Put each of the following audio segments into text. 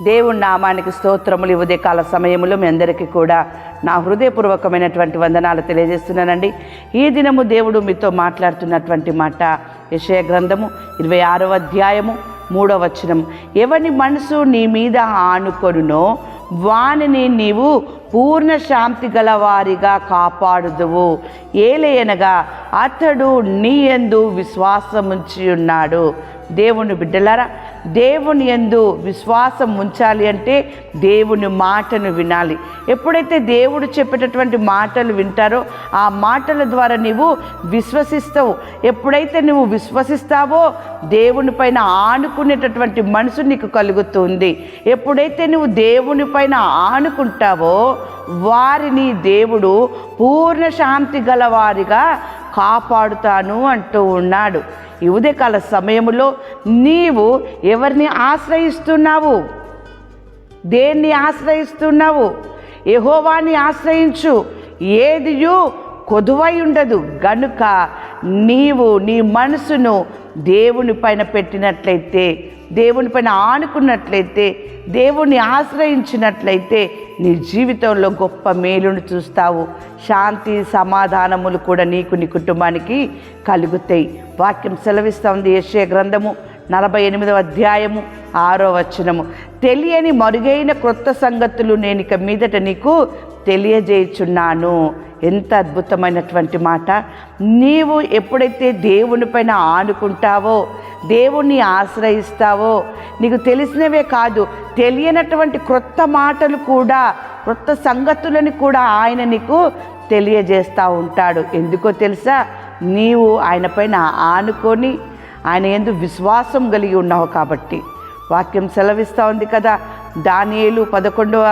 దేవుని నామానికి స్తోత్రములు. ఈ ఉదయకాల సమయంలో మీ అందరికీ కూడా నా హృదయపూర్వకమైనటువంటి వందనాలు తెలియజేస్తున్నానండి. ఈ దినము దేవుడు మీతో మాట్లాడుతున్నటువంటి మాట యెషయా గ్రంథము 26వ అధ్యాయము 3వ వచనం. ఎవని మనసు నీ మీద ఆనుకొనునో వానిని నీవు పూర్ణ శాంతి గలవారిగా కాపాడుదువు. ఏలయనగా అతడు నీ యందు విశ్వాసముంచి ఉన్నాడు. దేవుని బిడ్డలారా, దేవుని యందు విశ్వాసం ఉంచాలి అంటే దేవుని మాటను వినాలి. ఎప్పుడైతే దేవుడు చెప్పేటటువంటి మాటలు వింటారో ఆ మాటల ద్వారా నీవు విశ్వసిస్తావు. ఎప్పుడైతే నువ్వు విశ్వసిస్తావో దేవుని పైన ఆనుకునేటటువంటి మనసు నీకు కలుగుతుంది. ఎప్పుడైతే నువ్వు దేవుని పైన ఆనుకుంటావో వారిని దేవుడు పూర్ణ శాంతి గలవారిగా కాపాడుతాను అంటూ ఉన్నాడు. ఈ ఉదయకాల సమయంలో నీవు ఎవరిని ఆశ్రయిస్తున్నావు? దేన్ని ఆశ్రయిస్తున్నావు? యెహోవాని ఆశ్రయించు, ఏదియు కొదువై ఉండదు. గనుక నీవు నీ మనసును దేవుని పైన పెట్టినట్లయితే, దేవుని పైన ఆనుకున్నట్లయితే, దేవుని ఆశ్రయించినట్లయితే నీ జీవితంలో గొప్ప మేలును చూస్తావు. శాంతి సమాధానములు కూడా నీకు నీ కుటుంబానికి కలుగుతాయి. వాక్యం సెలవిస్తూ ఉంది. యెషయా గ్రంథము 48వ అధ్యాయము 6వ వచనము. తెలియని మరుగైన క్రొత్త సంగతులు నేను ఇక మీదట నీకు తెలియజేయుచున్నాను. ఎంత అద్భుతమైనటువంటి మాట! నీవు ఎప్పుడైతే దేవుని పైన ఆనుకుంటావో, దేవుణ్ణి ఆశ్రయిస్తావో, నీకు తెలిసినవే కాదు తెలియనటువంటి క్రొత్త మాటలు కూడా, క్రొత్త సంగతులను కూడా ఆయన నీకు తెలియజేస్తూ ఉంటాడు. ఎందుకో తెలుసా? నీవు ఆయన పైన ఆనుకొని ఆయన యందు విశ్వాసం కలిగి ఉన్నావు కాబట్టి. వాక్యం సెలవిస్తూ ఉంది కదా, దానియేలు 11వ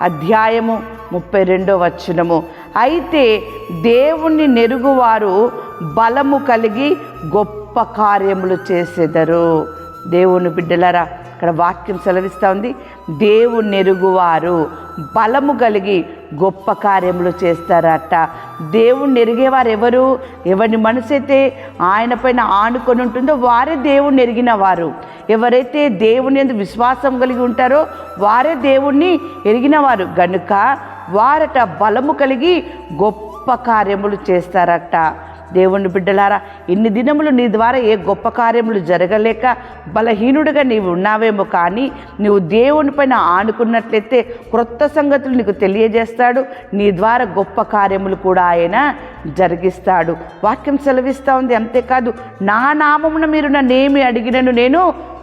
అధ్యాయము 32వ వచనము. అయితే దేవుణ్ణి నెరుగువారు బలము కలిగి గొప్ప కార్యములు చేసేదరు. దేవుని బిడ్డలారా, ఇక్కడ వాక్యం సెలవిస్తూ ఉంది, దేవుని నెరుగువారు బలము కలిగి గొప్ప కార్యములు చేస్తారట. దేవుణ్ణి ఎరిగేవారు ఎవరు? ఎవరి మనసు అయితే ఆయన పైన ఆనుకొని ఉంటుందో వారే దేవుణ్ణి ఎరిగిన వారు. ఎవరైతే దేవుని యందు విశ్వాసం కలిగి ఉంటారో వారే దేవుణ్ణి ఎరిగిన వారు. గనుక వారట బలము కలిగి గొప్ప కార్యములు చేస్తారట. దేవుని బిడ్డలారా, ఇన్ని దినములు నీ ద్వారా ఏ గొప్ప కార్యములు జరగలేక బలహీనుడిగా నీవు ఉన్నావేమో, కానీ నువ్వు దేవుని పైన ఆనుకున్నట్లయితే క్రొత్త సంగతులు నీకు తెలియజేస్తాడు. నీ ద్వారా గొప్ప కార్యములు కూడా ఆయన జరిగిస్తాడు. వాక్యం సెలవిస్తూ ఉంది. అంతేకాదు, నా నామమున మీరు నన్నేమి అడిగినను నేను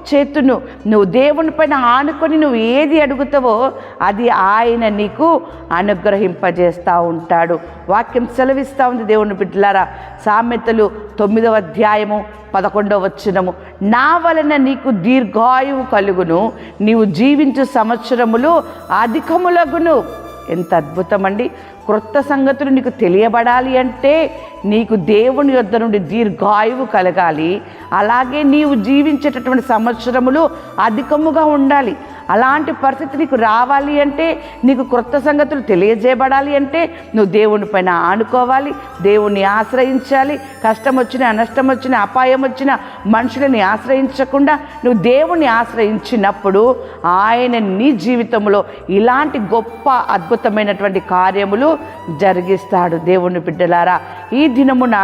చేతును. నువ్వు దేవుని పైన ఆనుకొని నువ్వు ఏది అడుగుతావో అది ఆయన నీకు అనుగ్రహింపజేస్తూ ఉంటాడు. వాక్యం సెలవిస్తూ ఉంది. దేవుని బిడ్డలారా, సామెతలు 9వ అధ్యాయము 11వ వచనము. నా వలన నీకు దీర్ఘాయువు కలుగును, నీవు జీవించు సంవత్సరములు అధికములగును. ఎంత అద్భుతమండి! క్రొత్త సంగతులు నీకు తెలియబడాలి అంటే నీకు దేవుని యొద్ద నుండి దీర్ఘాయువు కలగాలి. అలాగే నీవు జీవించేటటువంటి సంవత్సరములు అధికముగా ఉండాలి. అలాంటి పరిస్థితి నీకు రావాలి అంటే, నీకు క్రొత్త సంగతులు తెలియజేయబడాలి అంటే నువ్వు దేవుని పైన ఆనుకోవాలి, దేవుణ్ణి ఆశ్రయించాలి. కష్టం వచ్చినా, నష్టం వచ్చినా, అపాయం వచ్చినా మనుషులని ఆశ్రయించకుండా నువ్వు దేవుణ్ణి ఆశ్రయించినప్పుడు ఆయన నీ జీవితంలో ఇలాంటి గొప్ప అద్భుతమైనటువంటి కార్యములు జరిగిస్తాడు. దేవుని బిడ్డలారా, ఈ దినమున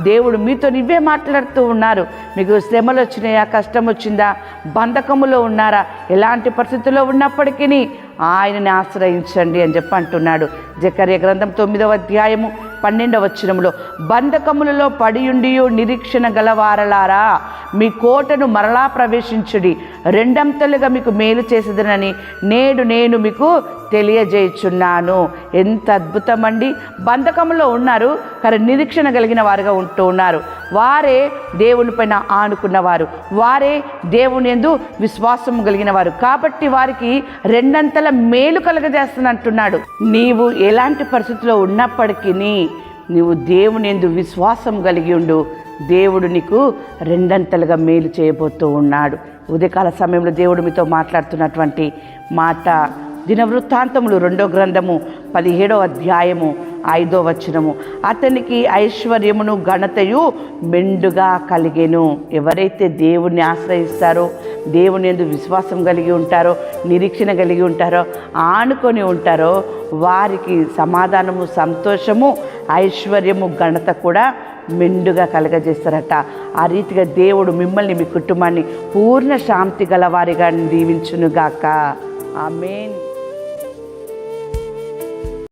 దేవుడు మీతో ఇవే మాట్లాడుతూ ఉన్నారు. మీకు శ్రమలు వచ్చినాయా? కష్టం వచ్చిందా? బంధకములో ఉన్నారా? ఎలాంటి పరిస్థితుల్లో ఉన్నప్పటికీ ఆయనని ఆశ్రయించండి అని చెప్పి అంటున్నాడు. జకర్యా గ్రంథం 9వ అధ్యాయము 12వ వచనములో, బంధకములలో పడియుండియో నిరీక్షణ గలవారలారా, మీ కోటను మరలా ప్రవేశించుడి, రెండంతలుగా మీకు మేలు చేసేదనని నేడు నేను మీకు తెలియజేయుచున్నాను. ఎంత అద్భుతమండి! బంధకంలో ఉన్నారు కానీ నిరీక్షణ కలిగిన వారుగా ఉంటూ ఉన్నారు. వారే దేవుని పైన ఆనుకున్నవారు, వారే దేవుని యందు విశ్వాసం కలిగిన వారు. కాబట్టి వారికి రెండంతల మేలు కలగజేస్తున్నట్టున్నాడు. నీవు ఎలాంటి పరిస్థితిలో ఉన్నప్పటికీ నీవు దేవుని యందు విశ్వాసం కలిగి ఉండు, దేవుడు నీకు రెండంతలుగా మేలు చేయబోతూ ఉన్నాడు. ఉదయకాల సమయంలో దేవుడు మీతో మాట్లాడుతున్నటువంటి మాట దినవృత్తాంతములు 2వ గ్రంథము 17వ అధ్యాయము 5వ వచనము. అతనికి ఐశ్వర్యమును ఘనతయు మెండుగా కలిగెను. ఎవరైతే దేవుణ్ణి ఆశ్రయిస్తారో, దేవుని యందు విశ్వాసం కలిగి ఉంటారో, నిరీక్షణ కలిగి ఉంటారో, ఆనుకొని ఉంటారో, వారికి సమాధానము, సంతోషము, ఐశ్వర్యము, ఘనత కూడా మెండుగా కలగజేస్తారట. ఆ రీతిగా దేవుడు మిమ్మల్ని, మీ కుటుంబాన్ని పూర్ణ శాంతి గల వారిగా దీవించునుగాక. ఆమేన్.